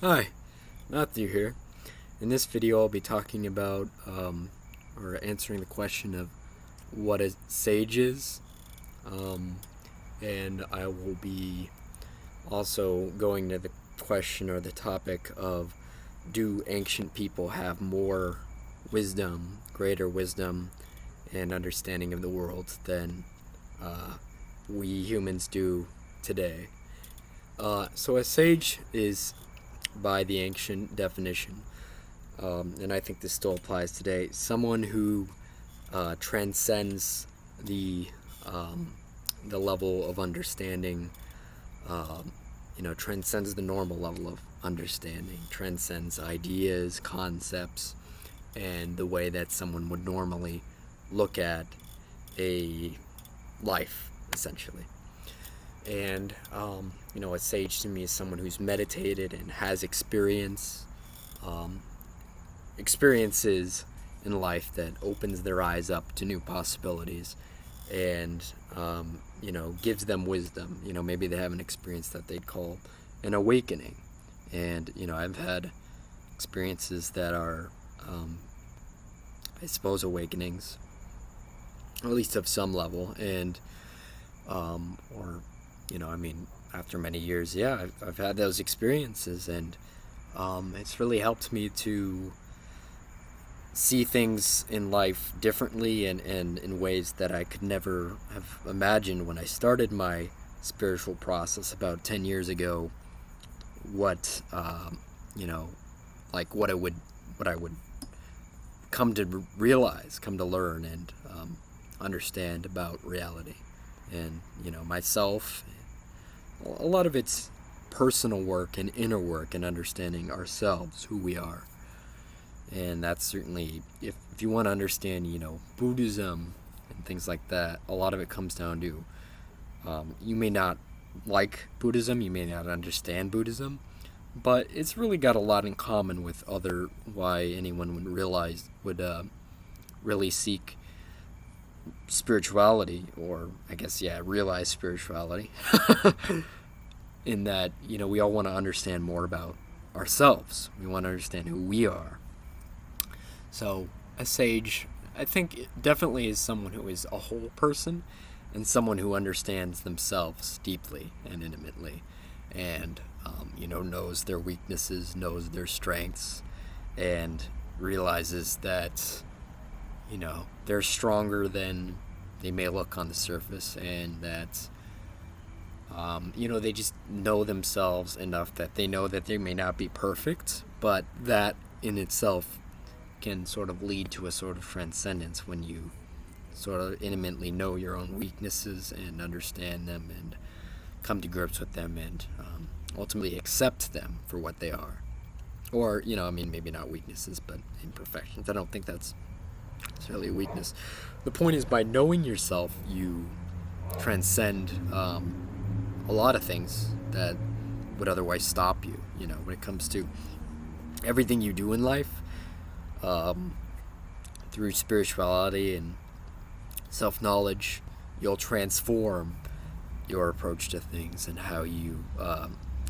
Hi, Matthew here. In this video, I'll be talking about or answering the question of what a sage is, um, and I will be also going to the question or the topic of do ancient people have more wisdom, greater wisdom, and understanding of the world than we humans do today? So a sage is, by the ancient definition, and I think this still applies today, someone who transcends the the level of understanding, transcends the normal level of understanding, transcends ideas, concepts, and the way that someone would normally look at a life, essentially. And a sage to me is someone who's meditated and has um, experiences in life that opens their eyes up to new possibilities, and gives them wisdom. Maybe they have an experience that they'd call an awakening, and I've had experiences that are, I suppose, awakenings, or at least of some level, and or after many years, yeah, I've had those experiences, and it's really helped me to see things in life differently, and in ways that I could never have imagined when I started my spiritual process about 10 years ago. What, like what I would come to realize, come to learn, and understand about reality. And, myself, a lot of it's personal work and inner work and understanding ourselves, who we are. And that's certainly, if you want to understand, Buddhism and things like that, a lot of it comes down to, you may not like Buddhism, you may not understand Buddhism, but it's really got a lot in common with other, why anyone would really seek spirituality, or I guess, yeah, realize spirituality. In that, we all want to understand more about ourselves. We want to understand who we are. So, a sage, I think, it definitely is someone who is a whole person, and someone who understands themselves deeply and intimately, and knows their weaknesses, knows their strengths, and realizes that they're stronger than they may look on the surface, and that they just know themselves enough that they know that they may not be perfect, but that in itself can sort of lead to a sort of transcendence when you sort of intimately know your own weaknesses and understand them and come to grips with them, and ultimately accept them for what they are. Or, maybe not weaknesses, but imperfections. I don't think that's necessarily a weakness. The point is, by knowing yourself, you transcend a lot of things that would otherwise stop you. When it comes to everything you do in life, through spirituality and self knowledge, you'll transform your approach to things and how you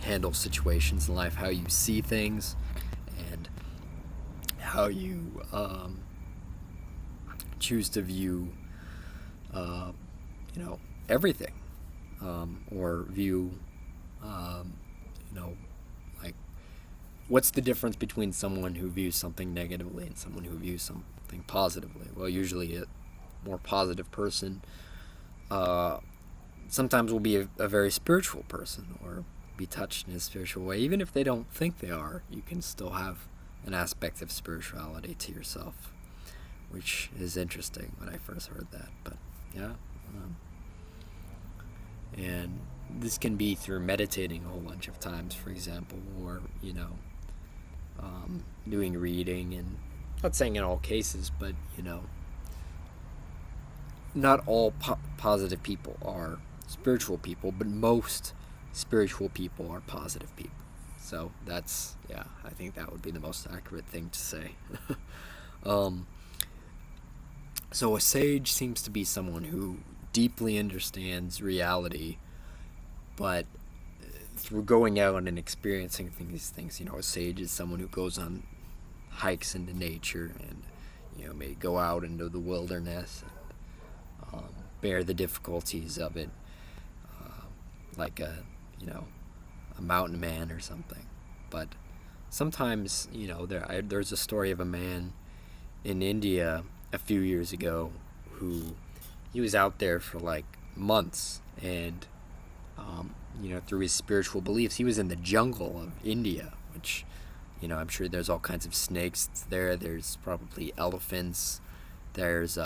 handle situations in life, how you see things, and how you choose to view, everything, or view, um, like, what's the difference between someone who views something negatively and someone who views something positively? Well, usually a more positive person uh, sometimes will be a very spiritual person, or be touched in a spiritual way. Even if they don't think they are, you can still have an aspect of spirituality to yourself, which is interesting when I first heard that. But yeah, um, and this can be through meditating a whole bunch of times, for example, or doing reading, and not saying in all cases, but not all positive people are spiritual people, but most spiritual people are positive people. So that's, yeah, I think that would be the most accurate thing to say. um, so a sage seems to be someone who deeply understands reality, but through going out and experiencing these things. A sage is someone who goes on hikes into nature and may go out into the wilderness and bear the difficulties of it, like a mountain man or something. But sometimes there's a story of a man in India a few years ago who he was out there for like months, and through his spiritual beliefs, he was in the jungle of India, which I'm sure there's all kinds of snakes there. There's probably elephants. There's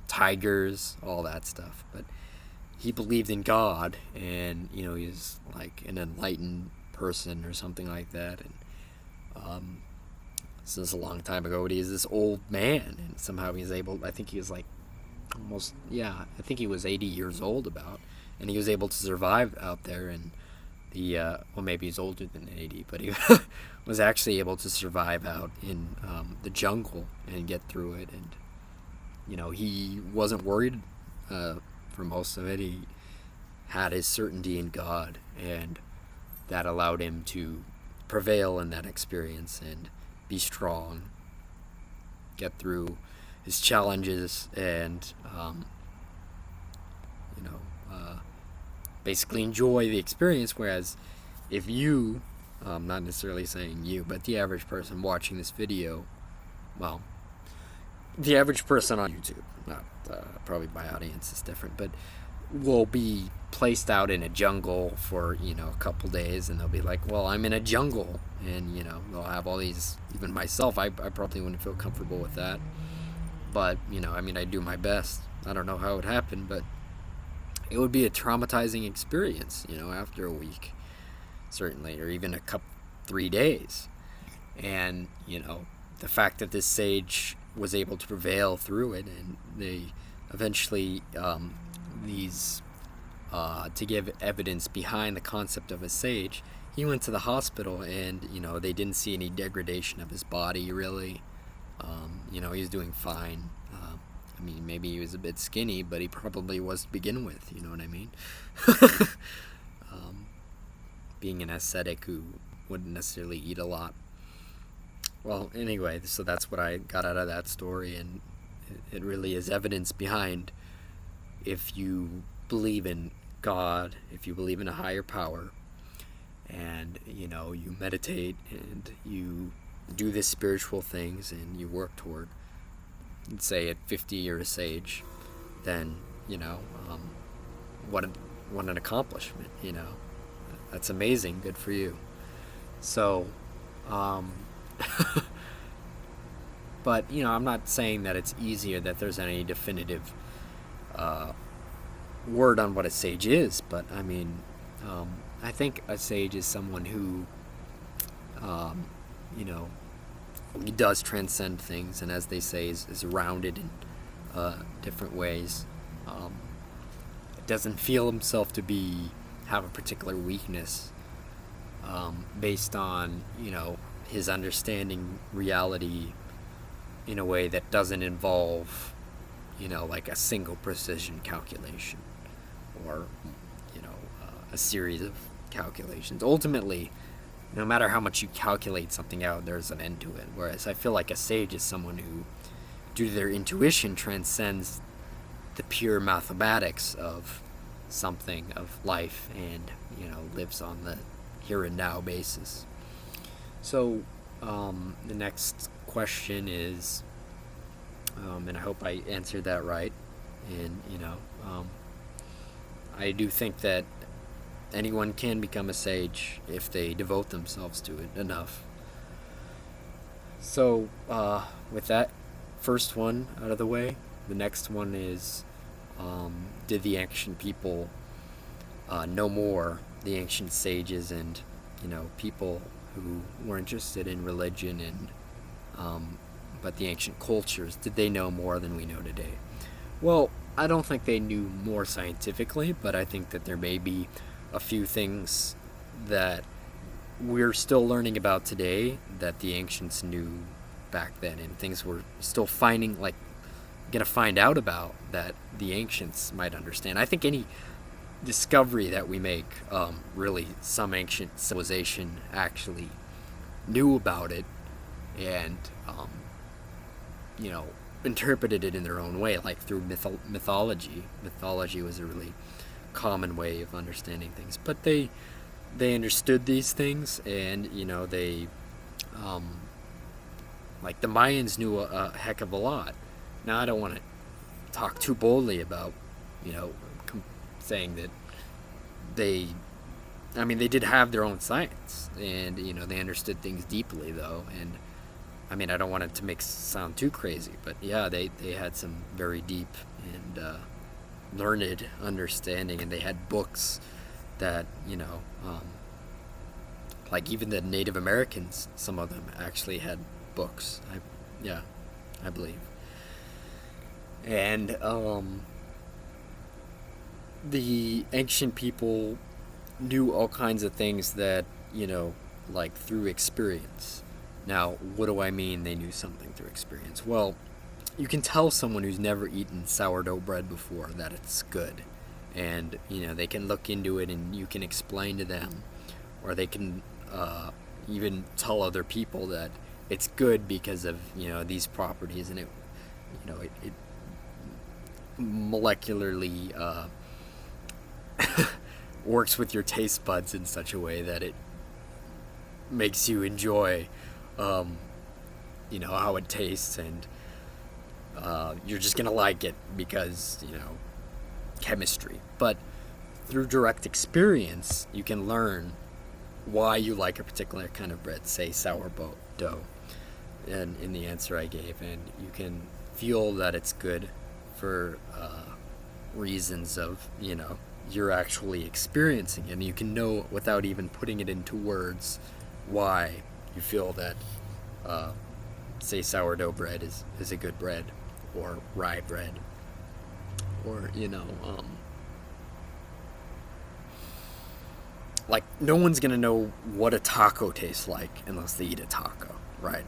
tigers, all that stuff. But he believed in God, and he was like an enlightened person or something like that. And this is a long time ago, but he's this old man, and somehow he's able. I think he was like I think he was 80 years old and he was able to survive out there. And maybe he's older than 80, but he was actually able to survive out in the jungle and get through it. And he wasn't worried for most of it. He had his certainty in God, and that allowed him to prevail in that experience and be strong, get through his challenges, and basically enjoy the experience. Whereas if you, not necessarily saying you, but the average person watching this video, well, the average person on YouTube, not probably my audience is different, but will be placed out in a jungle for a couple days, and they'll be like, well, I'm in a jungle, and they'll have all these. Even myself, I probably wouldn't feel comfortable with that, but I do my best. I don't know how it would happen, but it would be a traumatizing experience after a week, certainly, or even 3 days. And the fact that this sage was able to prevail through it, and they eventually to give evidence behind the concept of a sage, he went to the hospital, and they didn't see any degradation of his body, really. He was doing fine. Maybe he was a bit skinny, but he probably was to begin with, you know what I mean? Being an ascetic who wouldn't necessarily eat a lot. Well, anyway, so that's what I got out of that story, and it really is evidence behind, if you believe in God, if you believe in a higher power, and you meditate and you do the spiritual things and you work toward, let's say at 50 you're a sage, then what an accomplishment. That's amazing. Good for you. So but I'm not saying that it's easy or that there's any definitive word on what a sage is, but I think a sage is someone who he does transcend things, and as they say, is rounded in different ways. Doesn't feel himself to have a particular weakness, based on his understanding reality in a way that doesn't involve like a single precision calculation, or a series of calculations. Ultimately, no matter how much you calculate something out, there's an end to it. Whereas I feel like a sage is someone who, due to their intuition, transcends the pure mathematics of something, of life, and lives on the here and now basis. So the next question is, and I hope I answered that right, and I do think that anyone can become a sage if they devote themselves to it enough. So with that first one out of the way, the next one is, did the ancient people know more, the ancient sages and people who were interested in religion, and but the ancient cultures, did they know more than we know today? Well, I don't think they knew more scientifically, but I think that there may be a few things that we're still learning about today that the ancients knew back then, and things we're still gonna find out about that the ancients might understand. I think discovery that we make, really some ancient civilization actually knew about it and, interpreted it in their own way, like through mythology. Mythology was a really common way of understanding things, but they understood these things, and they like the Mayans knew a heck of a lot. Now I don't want to talk too boldly about saying that they did have their own science, and they understood things deeply though, and I don't want it to sound too crazy, but yeah, they had some very deep and learned understanding, and they had books that like even the Native Americans, some of them actually had books. I believe. And the ancient people knew all kinds of things that like through experience. Now, what do I mean they knew something through experience? Well, you can tell someone who's never eaten sourdough bread before that it's good. And, they can look into it and you can explain to them, or they can even tell other people that it's good because of, these properties, and it molecularly works with your taste buds in such a way that it makes you enjoy how it tastes, and you're just gonna like it because chemistry. But through direct experience, you can learn why you like a particular kind of bread, say sourdough, and in the answer I gave, and you can feel that it's good for reasons of you're actually experiencing it, and you can know without even putting it into words why you feel that say sourdough bread is a good bread, or rye bread, or like no one's gonna know what a taco tastes like unless they eat a taco, right?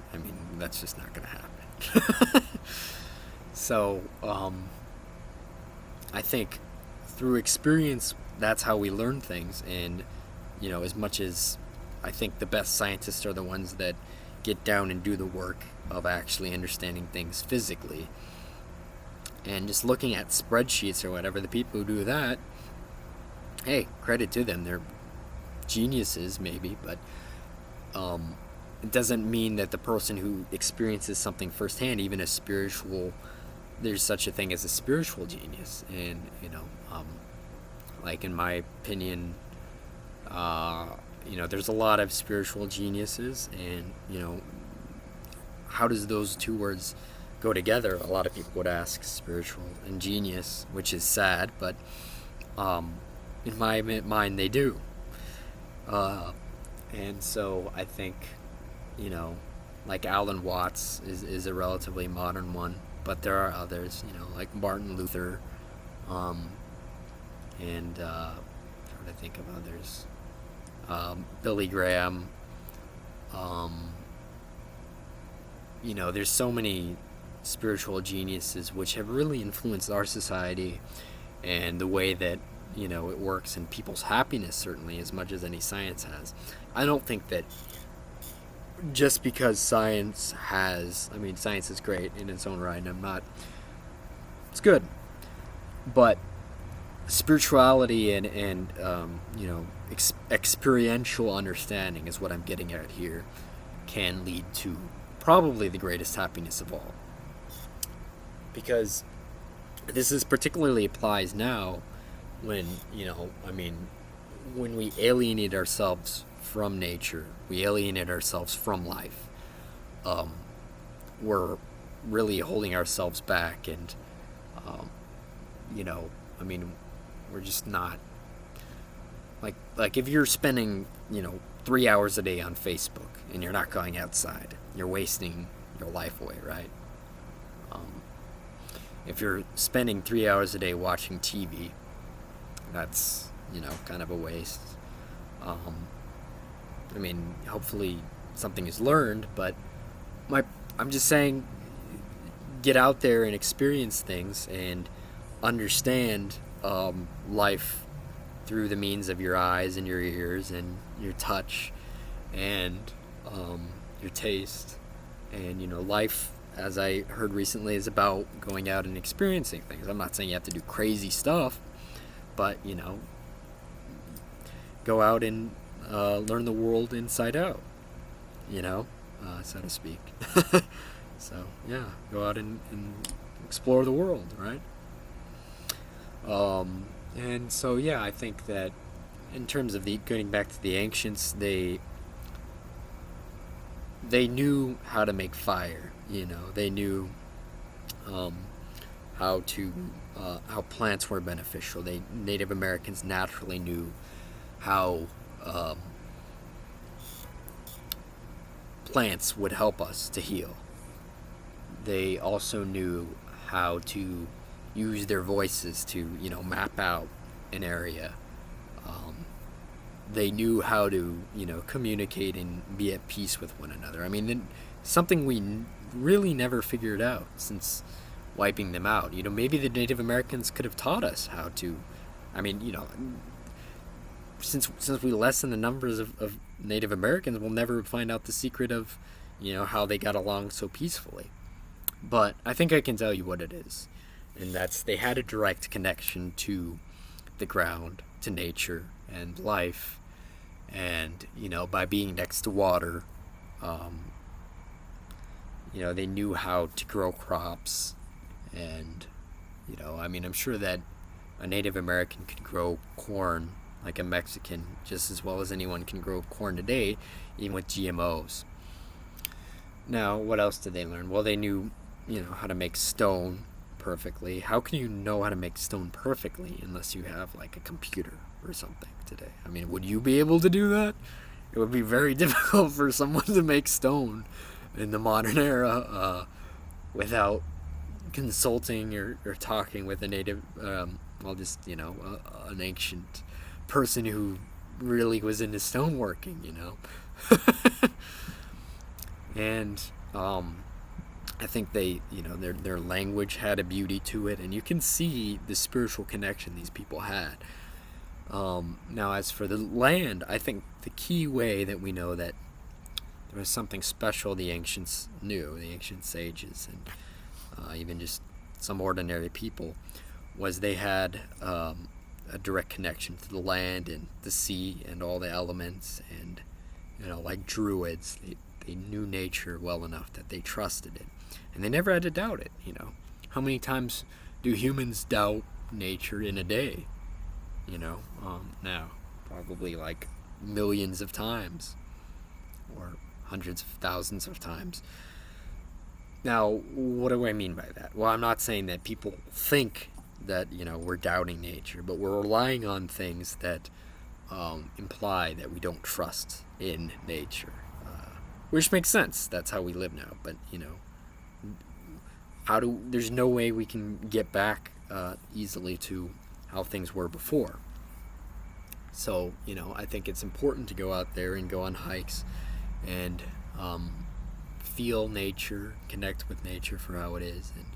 That's just not gonna happen. So I think through experience, that's how we learn things. And as much as I think the best scientists are the ones that get down and do the work of actually understanding things physically, and just looking at spreadsheets or whatever, the people who do that, hey, credit to them, they're geniuses maybe, but it doesn't mean that the person who experiences something firsthand, even a spiritual, there's such a thing as a spiritual genius. And like in my opinion, there's a lot of spiritual geniuses, and how does those two words go together? A lot of people would ask spiritual and genius, which is sad, but in my mind they do. And so I think like Alan Watts is a relatively modern one, but there are others, like Martin Luther, and trying to think of others, Billy Graham. There's so many spiritual geniuses which have really influenced our society and the way that it works, and people's happiness certainly as much as any science has. I don't think that just because science is great in its own right, and it's good, but spirituality and experiential understanding is what I'm getting at here, can lead to probably the greatest happiness of all. Because this is particularly applies now when when we alienate ourselves from nature, we alienate ourselves from life, we're really holding ourselves back, and we're just not like if you're spending 3 hours a day on Facebook and you're not going outside, you're wasting your life away, right? If you're spending 3 hours a day watching TV, that's kind of a waste. Hopefully something is learned, but I'm just saying, get out there and experience things and understand life through the means of your eyes and your ears and your touch and your taste. And life, as I heard recently, is about going out and experiencing things. I'm not saying you have to do crazy stuff, but go out and learn the world inside out, so to speak. So yeah, go out and explore the world, right? And so yeah, I think that in terms of getting back to the ancients, they knew how to make fire. They knew how plants were beneficial. Native Americans naturally knew how plants would help us to heal. They also knew how to use their voices to map out an area. They knew how to communicate and be at peace with one another. I mean, something we really never figured out since wiping them out. Maybe the Native Americans could have taught us how to. I mean, since we lessen the numbers of Native Americans, we'll never find out the secret of how they got along so peacefully. But I think I can tell you what it is, and that's they had a direct connection to the ground, to nature and life, and by being next to water, they knew how to grow crops. And I'm sure that a Native American could grow corn like a Mexican just as well as anyone can grow corn today, even with GMOs. Now, what else did they learn? Well, they knew how to make stone perfectly. How can you know how to make stone perfectly unless you have like a computer or something today? I mean, would you be able to do that? It would be very difficult for someone to make stone in the modern era without consulting or talking with a native, an ancient person who really was into stoneworking, and I think they, their language had a beauty to it, and you can see the spiritual connection these people had. Now, as for the land, I think the key way that we know that there was something special the ancients knew, the ancient sages, and even just some ordinary people, was they had a direct connection to the land and the sea and all the elements, and like druids, they knew nature well enough that they trusted it, and they never had to doubt it. How many times do humans doubt nature in a day? Now probably like millions of times, or hundreds of thousands of times. Now, what do I mean by that? Well, I'm not saying that people think that we're doubting nature, but we're relying on things that imply that we don't trust in nature, which makes sense. That's how we live now. But there's no way we can get back easily to how things were before. So I think it's important to go out there and go on hikes and feel nature, connect with nature for how it is, and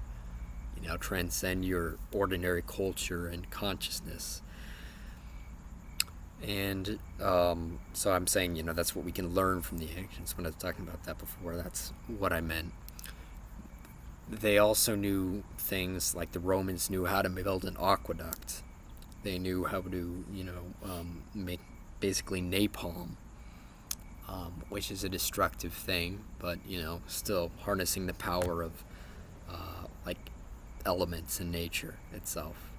transcend your ordinary culture and consciousness. And so I'm saying, that's what we can learn from the ancients. When I was talking about that before, that's what I meant. They also knew things like the Romans knew how to build an aqueduct. They knew how to, make basically napalm, which is a destructive thing, but, still harnessing the power of, elements in nature itself.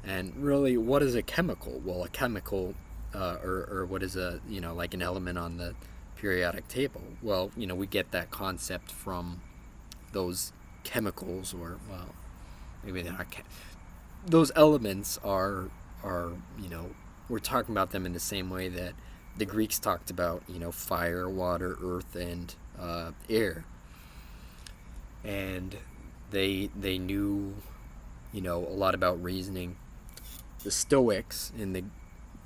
And really, what is a chemical? Well, a chemical, or what is like an element on the periodic table? Well, we get that concept from those chemicals, or, well, maybe they're not. Those elements are, we're talking about them in the same way that the Greeks talked about, fire, water, earth, and air. And they knew, a lot about reasoning. The Stoics in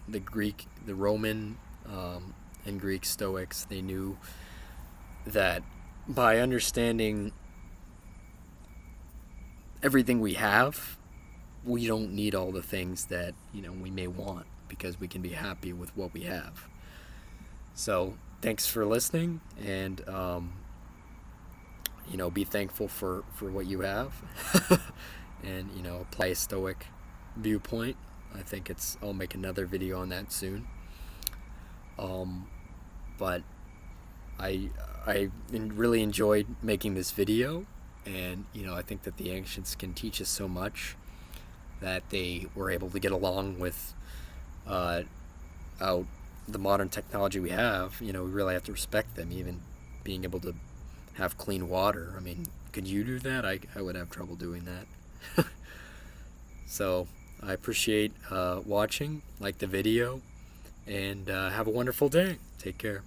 the Greek, the Roman and Greek Stoics, they knew that by understanding everything we have, we don't need all the things that we may want, because we can be happy with what we have. So thanks for listening, and be thankful for what you have, and apply a stoic viewpoint. I think I'll make another video on that soon. But I really enjoyed making this video, and I think that the ancients can teach us so much, that they were able to get along with out the modern technology we have. We really have to respect them, even being able to have clean water. I mean, could you do that? I would have trouble doing that. So I appreciate watching, like the video, and have a wonderful day. Take care.